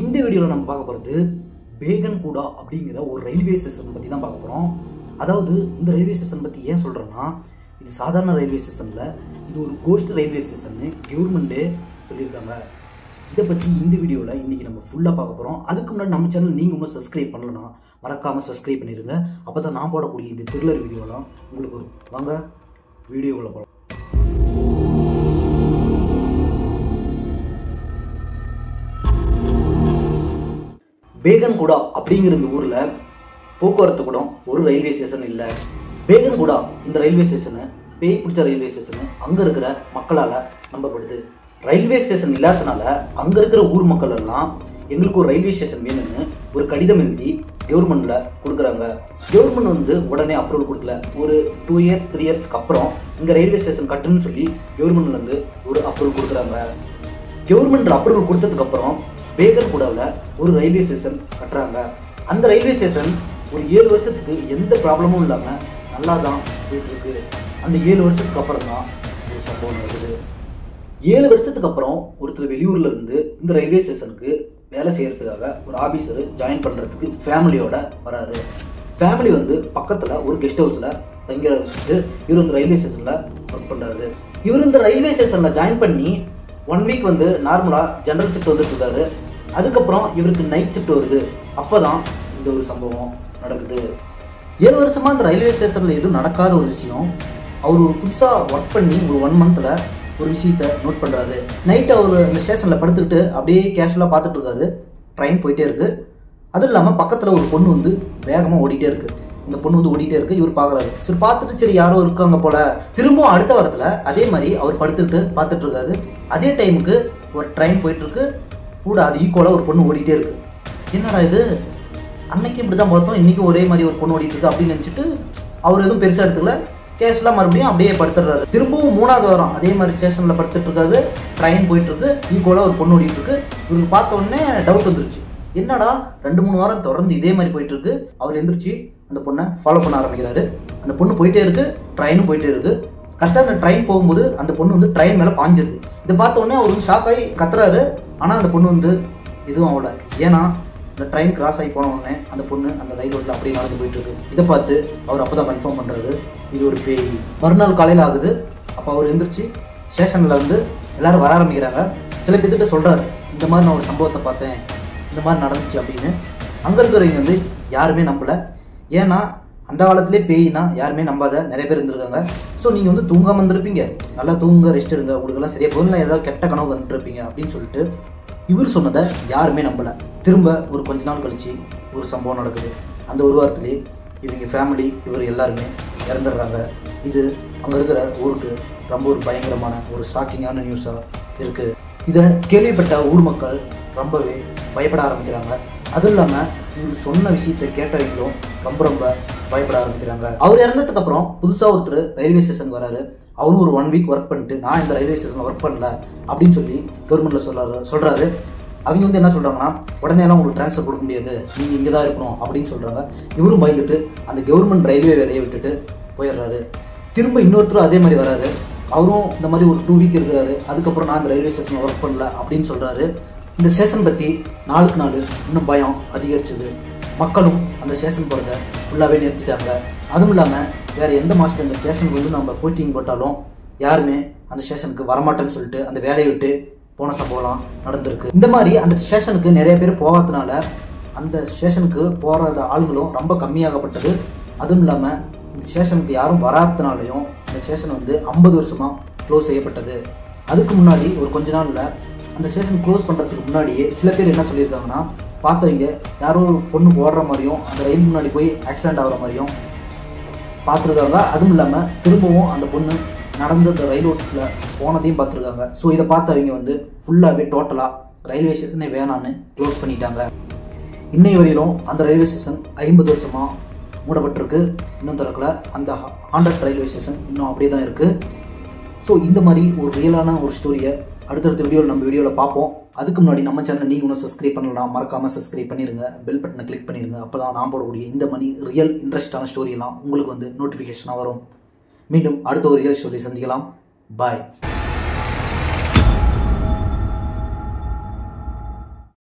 இந்த வீடியோவில் நம்ம பார்க்க போகிறது பேகன்குடா அப்படிங்கிற ஒரு ரயில்வே ஸ்டேஷன் பற்றி தான் பார்க்க போகிறோம். அதாவது இந்த ரயில்வே ஸ்டேஷன் பற்றி ஏன் சொல்கிறேன்னா, இது சாதாரண ரயில்வே ஸ்டேஷனில் இது ஒரு கோஸ்ட் ரயில்வே ஸ்டேஷன் கவர்மெண்ட்டே சொல்லியிருக்காங்க. இதை பற்றி இந்த வீடியோவில் இன்றைக்கி நம்ம ஃபுல்லாக பார்க்க போகிறோம். அதுக்கு முன்னாடி நம்ம சேனல் நீங்கள் இன்னும் சப்ஸ்கிரைப் பண்ணலன்னா மறக்காமல் சப்ஸ்கிரைப் பண்ணிடுங்க. அப்போ தான் நான் போடக்கூடிய இந்த த்ரில்லர் வீடியோலாம் உங்களுக்கு வரும். வாங்க வீடியோவில் போகலாம். பேகன்குடா அப்படிங்கிற இந்த ஊரில் போக்குவரத்து கூட ஒரு ரயில்வே ஸ்டேஷன் இல்லை. பேகன்குடா இந்த ரயில்வே ஸ்டேஷனு பேய் பிடிச்ச ரயில்வே ஸ்டேஷனு அங்கே இருக்கிற மக்களால் நம்பப்படுது. ரயில்வே ஸ்டேஷன் இல்லாதனால அங்கே இருக்கிற ஊர் மக்கள் எல்லாம் எங்களுக்கு ஒரு ரயில்வே ஸ்டேஷன் வேணும்னு ஒரு கடிதம் எழுதி கவர்மெண்ட்டில் கொடுக்குறாங்க. கவர்மெண்ட் உடனே அப்ரூவல் கொடுக்கல. ஒரு 2 இயர்ஸ் 3 இயர்ஸ்க்கு அப்புறம் இங்கே ரயில்வே ஸ்டேஷன் கட்டுன்னு சொல்லி கவர்மெண்ட்லேருந்து ஒரு அப்ரூவல் கொடுக்குறாங்க. கவர்மெண்ட் அப்ரூவல் கொடுத்ததுக்கப்புறம் பேகன்குடாவில் ஒரு ரயில்வே ஸ்டேஷன் கட்டுறாங்க. அந்த ரயில்வே ஸ்டேஷன் ஒரு 7 வருஷத்துக்கு எந்த ப்ராப்ளமும் இல்லாமல் நல்லா தான் போயிட்டுருக்கு. அந்த 7 வருஷத்துக்கு அப்புறம் தான் ஒரு சம்பவம் நடக்குது. 7 வருஷத்துக்கு அப்புறம் ஒருத்தர் வெளியூரில் இருந்து இந்த ரயில்வே ஸ்டேஷனுக்கு வேலை செய்யறதுக்காக ஒரு ஆஃபீஸர் ஜாயின் பண்ணுறதுக்கு ஃபேமிலியோட வராரு. ஃபேமிலி பக்கத்தில் ஒரு கெஸ்ட் ஹவுஸில் தங்கிறதுக்கு இவர் இந்த ரயில்வே ஸ்டேஷனில் ஒர்க் பண்ணுறாரு. இவர் இந்த ரயில்வே ஸ்டேஷனில் ஜாயின் பண்ணி 1 வீக் நார்மலாக ஜென்ரல் ஷிஃப்ட் வந்துட்டு இருக்காரு. அதுக்கப்புறம் இவருக்கு நைட் ஷிஃப்ட் வருது. அப்போ தான் இந்த ஒரு சம்பவம் நடக்குது. 7 வருஷமாக இந்த ரயில்வே ஸ்டேஷனில் எதுவும் நடக்காத ஒரு விஷயம். அவர் ஒரு புதுசாக ஒர்க் பண்ணி ஒரு 1 மந்தில் ஒரு விஷயத்தை நோட் பண்ணுறாரு. நைட்டு அவர் இந்த ஸ்டேஷனில் படுத்துக்கிட்டு அப்படியே கேஷுவலாக பார்த்துட்டு இருக்காரு. ட்ரெயின் போயிட்டே இருக்குது. அதுவும் இல்லாமல் பக்கத்தில் ஒரு பொண்ணு வேகமாக ஓடிட்டே இருக்குது. இந்த பொண்ணு ஓடிட்டே இருக்கு. இவர் பார்க்குறாரு. சரி பார்த்துட்டு சரி யாரோ இருக்காங்க போல. திரும்பவும் அடுத்த வாரத்தில் அதே மாதிரி அவர் படுத்துக்கிட்டு பார்த்துட்டு இருக்காரு. அதே டைமுக்கு ஒரு ட்ரெயின் போயிட்டு இருக்கு. கூட அது ஈக்குவலாக ஒரு பொண்ணு ஓடிட்டே இருக்கு. என்னடா இது, அன்னைக்கு இப்படி தான் பார்த்தோம், இன்றைக்கும் ஒரே மாதிரி ஒரு பொண்ணு ஓடிட்டு இருக்கு அப்படின்னு நினச்சிட்டு அவர் எதுவும் பெருசாக எடுத்துக்கல. கேஷ்லாம் மறுபடியும் அப்படியே படுத்துடுறாரு. திரும்பவும் 3வது வாரம் அதே மாதிரி ஸ்டேஷனில் படுத்துட்டு இருக்காரு. ட்ரெயின் போயிட்டு இருக்கு. ஈக்குவலாக ஒரு பொண்ணு ஓடிட்டு இருக்கு. இவருக்கு பார்த்த உடனே டவுட் வந்துருச்சு. என்னடா 2-3 வாரம் தொடர்ந்து இதே மாதிரி போயிட்டு இருக்கு. அவர் எந்திரிச்சு அந்த பொண்ணை ஃபாலோ பண்ண ஆரம்பிக்கிறாரு. அந்த பொண்ணு போயிட்டே இருக்கு. ட்ரெயினும் போயிட்டே இருக்கு. கரெக்டாக அந்த ட்ரெயின் போகும்போது அந்த பொண்ணு ட்ரெயின் மேலே பாஞ்சிருது. இதை பார்த்த உடனே அவர் ஷாக் ஆகி கத்துறாரு. ஆனால் அந்த பொண்ணு எதுவும் ஆகல. ஏன்னா இந்த ட்ரெயின் கிராஸ் ஆகி போன உடனே அந்த பொண்ணு அந்த ரயில் ரோட்டில் அப்படியே நடந்து போயிட்டு இருக்கு. இதை பார்த்து அவர் அப்போ தான் கன்ஃபார்ம் பண்ணுறாரு, இது ஒரு பேய். மறுநாள் காலையில் ஆகுது. அப்போ அவர் எந்திரிச்சு ஸ்டேஷனில் எல்லாரும் வர ஆரம்பிக்கிறாங்க. சில பேர்கிட்ட சொல்கிறாரு, இந்த மாதிரி நான் ஒரு சம்பவத்தை பார்த்தேன், இந்த மாதிரி நடந்துச்சு அப்படின்னு. அங்கே இருக்கிறவங்க யாருமே நம்பலை. ஏன்னா அந்த காலத்திலே பேய்னா யாருமே நம்பாத நிறைய பேர் இருந்திருக்காங்க. ஸோ நீங்கள் தூங்காமல் இருந்திருப்பீங்க, நல்லா தூங்க ரெஸ்ட் எடுங்க, உங்களுக்கெல்லாம் சரியாக போகலாம், ஏதாவது கெட்ட கனவு வந்துருப்பீங்க அப்படின்னு சொல்லிட்டு இவர் சொன்னதை யாருமே நம்பலை. திரும்ப ஒரு கொஞ்ச நாள் கழிச்சு ஒரு சம்பவம் நடக்குது. அந்த ஒரு வாரத்திலே இவங்க ஃபேமிலி இவர் எல்லாருமே இறந்துடுறாங்க. இது அங்கே இருக்கிற ஊருக்கு ரொம்ப ஒரு பயங்கரமான ஒரு ஷாக்கிங்கான நியூஸாக இருக்குது. இதை கேள்விப்பட்ட ஊர் மக்கள் ரொம்பவே பயப்பட ஆரம்பிக்கிறாங்க. அதுவும் இல்லாமல் இவர் சொன்ன விஷயத்தை கேட்டவங்களும் ரொம்ப பயப்பட ஆரம்பிக்கிறாங்க. அவர் இறந்ததுக்கு அப்புறம் புதுசாக ஒருத்தர் ரயில்வே ஸ்டேஷனுக்கு வராரு. அவரும் ஒரு 1 வீக் ஒர்க் பண்ணிட்டு நான் இந்த ரயில்வே ஸ்டேஷனில் ஒர்க் பண்ணல அப்படின்னு சொல்லி கவர்மெண்ட்டில் சொல்கிறாரு. அவங்க என்ன சொல்கிறாங்கன்னா, உடனே எல்லாம் உங்களுக்கு ட்ரான்ஸ்ஃபர் கொடுக்க முடியாது, நீங்கள் இங்கே தான் இருக்கணும் அப்படின்னு சொல்கிறாங்க. இவரும் பயந்துட்டு அந்த கவர்மெண்ட் ரயில்வே வேலையை விட்டுட்டு போயிடுறாரு. திரும்ப இன்னொருத்தரும் அதே மாதிரி வராரு. அவரும் இந்த மாதிரி ஒரு 2 வீக் இருக்கிறாரு. அதுக்கப்புறம் நான் இந்த ரயில்வே ஸ்டேஷனில் ஒர்க் பண்ணல அப்படின்னு சொல்கிறாரு. இந்த ஸ்டேஷன் பற்றி நாளுக்கு நாள் இன்னும் பயம் அதிகரிச்சுது. மக்களும் அந்த ஸ்டேஷன் போகிறத ஃபுல்லாகவே நிறுத்திட்டாங்க. அதுவும் இல்லாமல் வேறு எந்த மாஸ்டர் இந்த ஸ்டேஷனுக்கு நம்ம போஸ்டிங் போட்டாலும் யாருமே அந்த ஸ்டேஷனுக்கு வரமாட்டேன்னு சொல்லிட்டு அந்த வேலையை விட்டு போன சம்பவம்லாம் நடந்திருக்கு. இந்த மாதிரி அந்த ஸ்டேஷனுக்கு நிறைய பேர் போகாதனால அந்த ஸ்டேஷனுக்கு போகிற ஆளுங்களும் ரொம்ப கம்மியாகப்பட்டது. அதுவும் இல்லாமல் இந்த ஸ்டேஷனுக்கு யாரும் வராதனாலையும் இந்த ஸ்டேஷன் 50 வருஷமாக க்ளோஸ் செய்யப்பட்டது. அதுக்கு முன்னாடி ஒரு கொஞ்ச நாளில் அந்த ஸ்டேஷன் க்ளோஸ் பண்ணுறதுக்கு முன்னாடியே சில பேர் என்ன சொல்லியிருக்காங்கன்னா, பார்த்தவங்க யாரோ ஒரு பொண்ணு ஓடுற மாதிரியும் அந்த ரயில் முன்னாடி போய் ஆக்சிடென்ட் ஆகிற மாதிரியும் பார்த்துருக்காங்க. அதுவும் இல்லாமல் திரும்பவும் அந்த பொண்ணு நடந்து அந்த ரயில் ரோட்டில் போனதையும் பார்த்துருக்காங்க. ஸோ இதை பார்த்தவங்க ஃபுல்லாகவே டோட்டலாக ரயில்வே ஸ்டேஷனே வேணான்னு க்ளோஸ் பண்ணிட்டாங்க. இன்னை வரையிலும் அந்த ரயில்வே ஸ்டேஷன் 50 வருஷமாக மூடப்பட்டிருக்கு. இன்னும் திறக்கல. அந்த ஹாண்டட் ரயில்வே ஸ்டேஷன் இன்னும் அப்படியே தான் இருக்குது. ஸோ இந்த மாதிரி ஒரு ரியலான ஒரு ஸ்டோரியை அடுத்தடுத்த வீடியோவில் நம்ம வீடியோவில் பார்ப்போம். அதுக்கு முன்னாடி நம்ம சேனல் நீங்கள் இன்னும் சப்ஸ்கிரைப் பண்ணலாம், மறக்காமல் சப்ஸ்கிரைப் பண்ணிடுங்க. பெல் பட்டனை கிளிக் பண்ணிடுங்க. அப்போ தான் நான் போடக்கூடிய இந்த மாதிரி ரியல் இன்ட்ரெஸ்டான ஸ்டோரியெல்லாம் உங்களுக்கு நோட்டிஃபிகேஷனாக வரும். மீண்டும் அடுத்த ஒரு ரியல் ஸ்டோரி சந்திக்கலாம். பாய்.